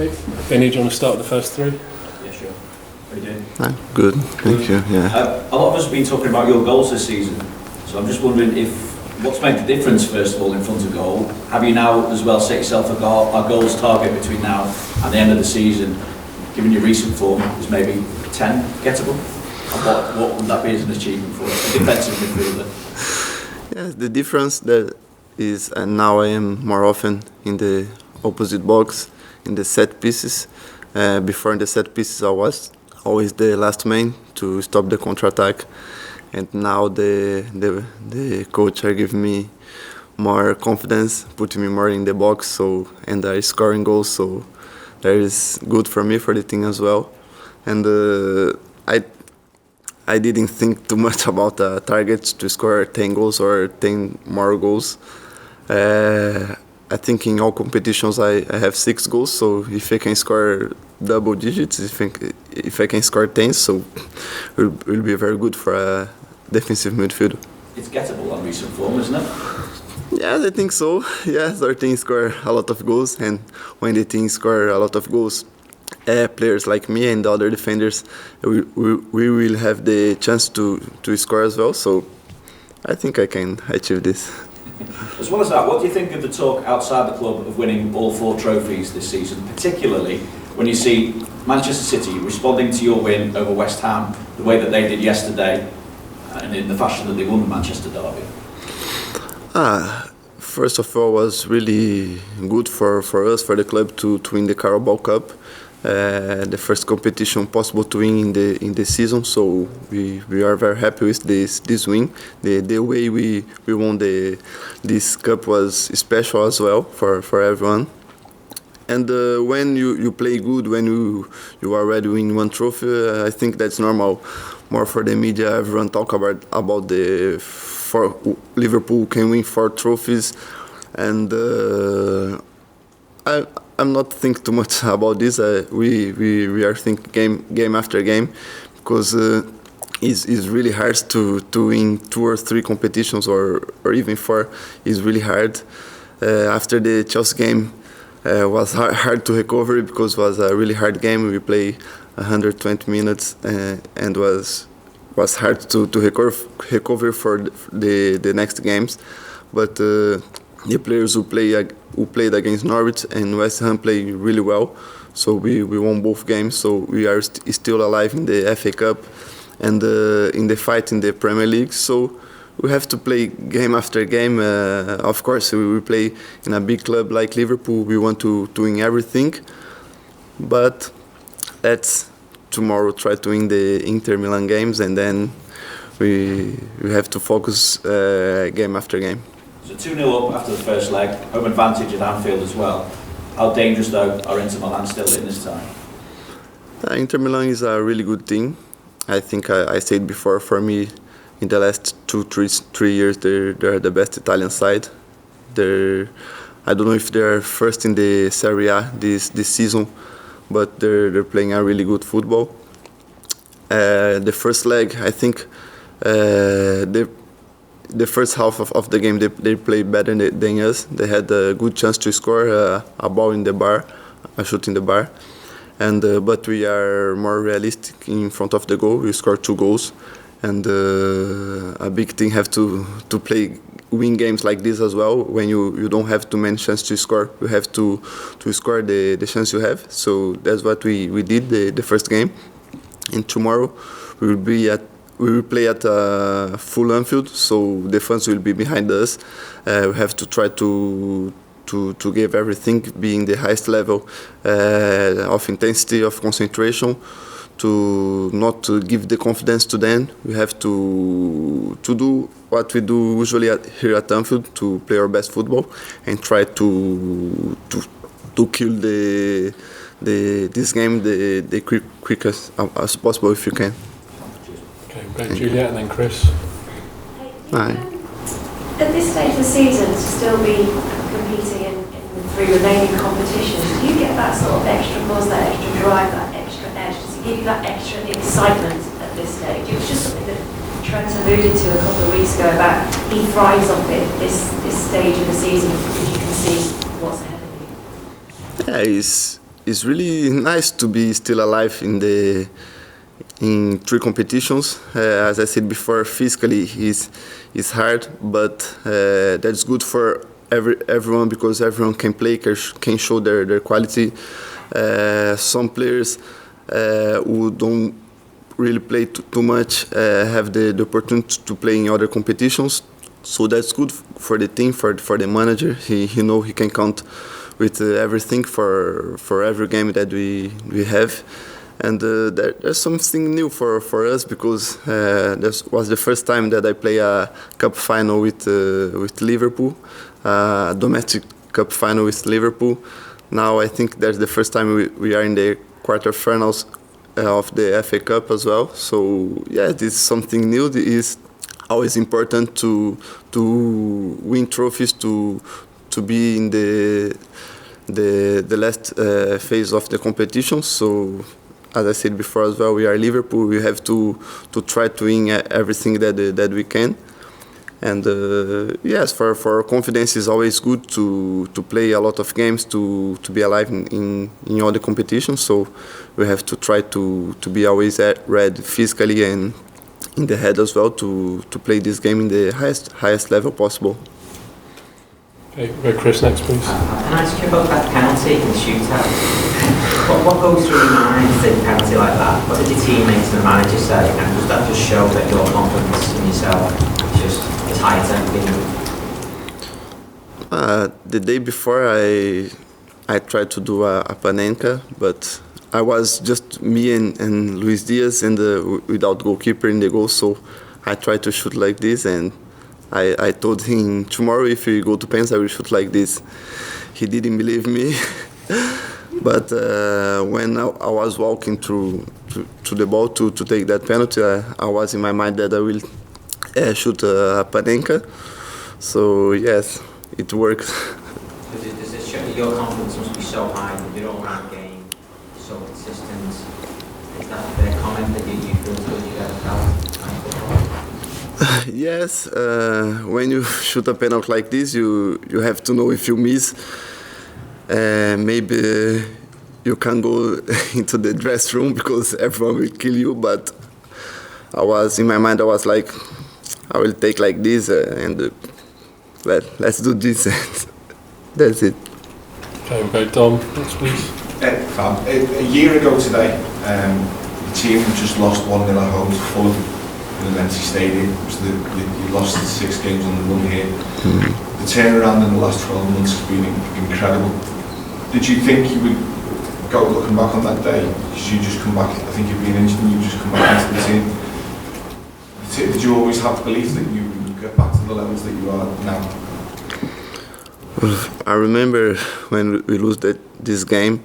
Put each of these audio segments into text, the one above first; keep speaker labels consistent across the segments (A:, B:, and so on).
A: Okay. Benny, do you want to start with the first three?
B: Yeah, sure. How you doing?
C: Good, thank you. Yeah.
B: A lot of us have been talking about your goals this season, so I'm just wondering what's made the difference, first of all, in front of goal. Have you now as well set yourself a goals target between now and the end of the season, given your recent form, is maybe 10 gettable? And what would that be as an achievement for a defensive midfielder?
C: Yeah, the difference that is now I am more often in the opposite box, in the set pieces. Before in the set pieces I was always the last man to stop the counter-attack, and now the coach are giving me more confidence, putting me more in the box, and I scoring goals, so that is good for me, for the team as well. And I didn't think too much about the targets to score 10 goals or 10 more goals. I think in all competitions I have 6 goals, so if I can score double digits, if I can score 10, so it will be very good for a defensive midfielder.
B: It's gettable on recent form, isn't it?
C: Yes, I think so. Yes, our team score a lot of goals, and when the team score a lot of goals, players like me and the other defenders, we will have the chance to score as well, so I think I can achieve this.
B: As well as that, what do you think of the talk outside the club of winning all 4 trophies this season, particularly when you see Manchester City responding to your win over West Ham the way that they did yesterday and in the fashion that they won the Manchester derby?
C: First of all, it was really good for us, for the club, to win the Carabao Cup. The first competition possible to win in the season, so we are very happy with this win. The way we won this cup was special as well for everyone. And when you play good, when you already win 1 trophy, I think that's normal. More for the media, everyone talk about the Liverpool can win 4 trophies, and I'm not thinking too much about this. We are thinking game after game, because it's really hard to win 2 or 3 competitions or even 4. It's really hard. After the Chelsea game, was hard to recover, because it was a really hard game. We played 120 minutes and was hard to recover for the next games. But the players who played against Norwich and West Ham played really well, so we won both games. So we are still alive in the FA Cup and in the fight in the Premier League. So we have to play game after game. Of course, we play in a big club like Liverpool. We want to win everything, but let's tomorrow try to win the Inter Milan games, and then we have to focus game after game.
B: So 2-0 up after the first leg, home advantage at Anfield as well. How dangerous, though, are Inter Milan still in this time?
C: Inter Milan is a really good team. I think I said before, for me, in the last 3 years, they're the best Italian side. I don't know if they're first in the Serie A this season, but they're playing a really good football. The first leg, I think, the first half of the game they played better than us. They had a good chance to score a ball in the bar, a shot in the bar, and but we are more realistic in front of the goal. We scored 2 goals, and a big team have to win games like this as well. When you don't have too many chances to score, you have to score the chance you have. So that's what we did the first game. And tomorrow we will play at full Anfield, so the fans will be behind us. We have to try to give everything, being the highest level of intensity, of concentration, to not to give the confidence to them. We have to do what we do usually here at Anfield, to play our best football and try to kill this game the quickest as possible if you can.
A: Okay, we'll go Juliet and then Chris.
C: Hi.
D: At this stage of the season, to still be competing in the 3 remaining competitions, do you get that sort of extra buzz, that extra drive, that extra edge? Does it give you that extra excitement at this stage? It was just something that Trent alluded to a couple of weeks ago about he thrives off it this stage of the season because you can see what's ahead of you.
C: Yeah, it's really nice to be still alive in 3 competitions. As I said before, physically it's hard, but that's good for everyone because everyone can play, can show their quality. Some players who don't really play too much have the opportunity to play in other competitions. So that's good for the team, for the manager. He know he can count with everything for every game that we have. And there's something new for us because this was the first time that I play a cup final with Liverpool, domestic cup final with Liverpool. Now I think that's the first time we are in the quarterfinals of the FA Cup as well. So yeah, this is something new. It is always important to win trophies, to be in the last phase of the competition. So as I said before as well, we are Liverpool. We have to try to win everything that we can. And yes, for confidence is always good to play a lot of games, to be alive in all the competitions. So we have to try to be always ready physically and in the head as well to play this game in the highest level possible.
A: Okay, we'll go Chris next, please.
E: Can I ask you about that penalty in the shootout? What goes through your mind to take a penalty like that? What did your teammates and the manager say? And does that just show that your confidence in yourself is just as high as ever been?
C: The day before, I tried to do a Panenka, but I was just me and Luis Diaz and without goalkeeper in the goal. So I tried to shoot like this, and I told him tomorrow if we go to pens I will shoot like this. He didn't believe me. But when I was walking to the ball to take that penalty, I was in my mind that I will shoot a Panenka. So yes, it works.
E: Does it show that your confidence must be so high that your all-round game is so consistent? Is that a fair comment that you feel good you get a
C: Yes, when you shoot a penalty like this, you have to know if you miss. Maybe you can go into the dressing room because everyone will kill you. But in my mind, I was like, I will take like this and let's do this. That's it.
A: Okay, we'll go Dom next, please.
F: Fab, a year ago today, the team just lost 1-0 at home to Fulham in an empty stadium. You lost 6 games on the run here. The turnaround in the last 12 months has been incredible. Did you think you would go looking back on that day? Because you just come back, I think you've been injured and you just come back into the team. Did you always have the belief that you would get back to the levels that you are now?
C: I remember when we lose this game,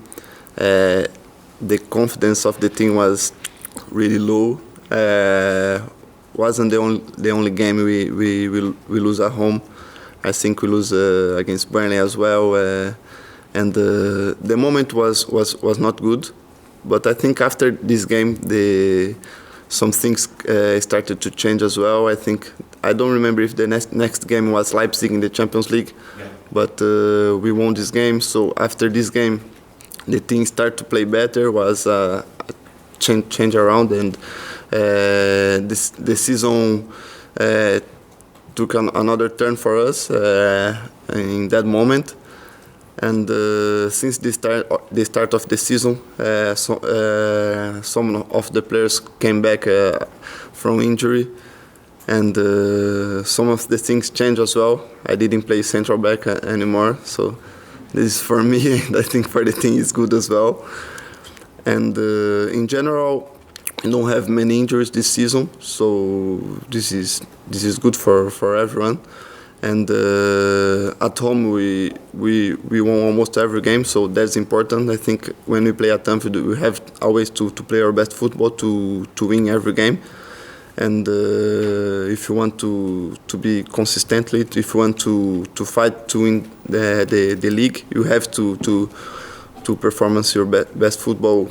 C: the confidence of the team was really low. Wasn't the only game we lose at home. I think we lose against Burnley as well. And the moment was not good, but I think after this game, some things started to change as well. I don't remember if the next game was Leipzig in the Champions League, but we won this game. So after this game, the team started to play better. Was a change around, and the season took another turn for us in that moment. And since the start of the season, some of the players came back from injury, and some of the things changed as well. I didn't play central back anymore, so this for me and I think for the team is good as well. And in general, we don't have many injuries this season, so this is good for everyone. And at home we won almost every game, so that's important. I think when we play at Anfield, we have always to play our best football to win every game. And if you want to be consistently, if you want to fight to win the league, you have to performance your best football.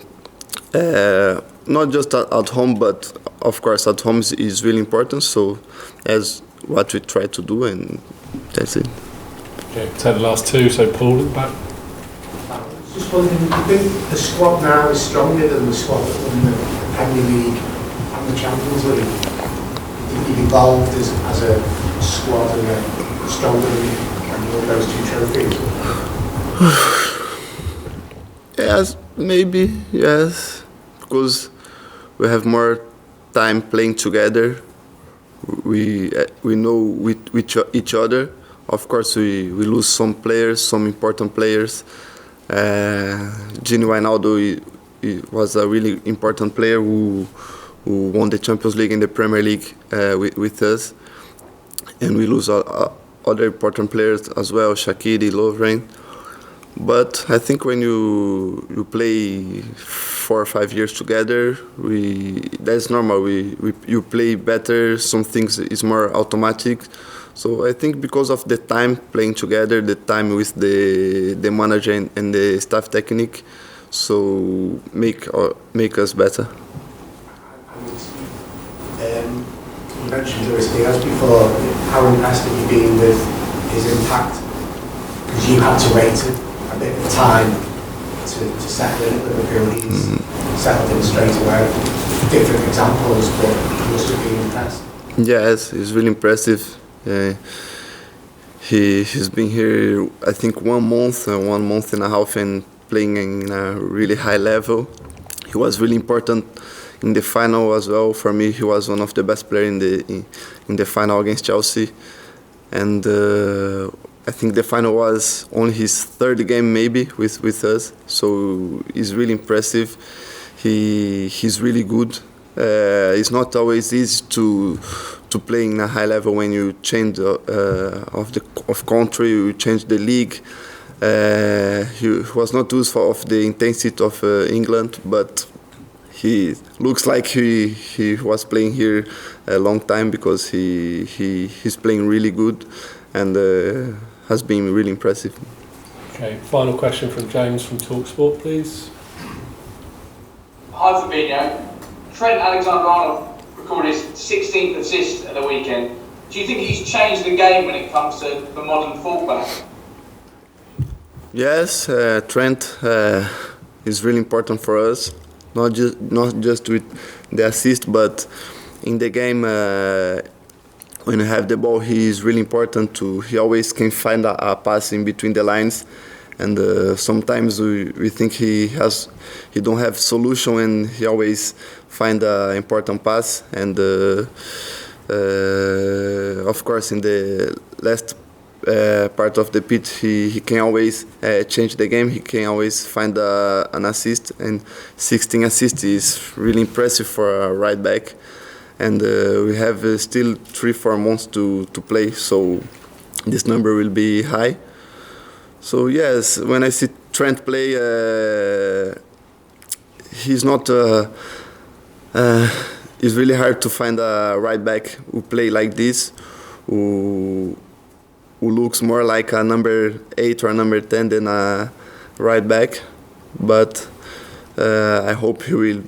C: Not just at home, but of course at home is really important. So as what we try to do, and that's it.
A: Okay, take the last two. So Paul at the back.
G: Just wondering, do you think the squad now is stronger than the squad that won the Premier League and the Champions League? Do you think you've evolved as a squad and are stronger than you won those 2 trophies?
C: Yes, maybe, yes, because we have more time playing together. We know with each other. Of course, we lose some players, some important players. Gini Wijnaldum he was a really important player who won the Champions League and the Premier League with us. And we lose other important players as well, Shaqiri, Lovren. But I think when you play 4 or 5 years together, that's normal. You play better. Some things is more automatic. So I think because of the time playing together, the time with the manager and the staff technique, so make us better.
G: You mentioned Luis Diaz before. How impressed have you been with his impact? Because you had to wait a bit of time to settle in at Liverpool. He's settled in straight away. Different examples, but you must have been impressed.
C: Yes, he's really impressive. He's been here, I think, 1 month and a half, and playing in a really high level. He was really important in the final as well. For me, he was one of the best players in the final against Chelsea, and I think the final was only his 3rd game maybe with us. So he's really impressive. He's really good. It's not always easy to play in a high level when you change of country, you change the league. He was not used of the intensity of England, but he looks like he was playing here a long time, because he's playing really good and has been really impressive.
A: Okay, final question from James from TalkSport, please.
H: Hi Fabinho. Trent Alexander Arnold recorded his 16th assist at the weekend. Do you think he's changed the game when it comes to the modern fullback?
C: Yes, Trent is really important for us. Not just with the assist, but in the game when you have the ball, he is really important too. He always can find a pass in between the lines, and sometimes we think he don't have solution, and he always find an important pass. And of course, in the last part of the pitch, he can always change the game. He can always find an assist, and 16 assists is really impressive for a right back. And we have still 3-4 months to play, so this number will be high. So yes, when I see Trent play, he's not. It's really hard to find a right back who play like this, who looks more like a number 8 or a number 10 than a right back. But I hope he will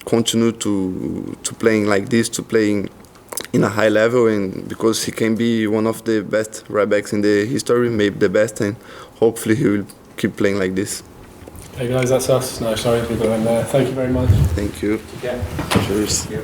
C: continue to playing like this, to playing in a high level, and because he can be one of the best right backs in the history, maybe the best, and hopefully he will keep playing like this.
A: Hey guys, that's us. No, sorry, we've got to end there. Thank you very much.
C: Thank you.
B: Yeah.
C: Cheers.
B: Yeah.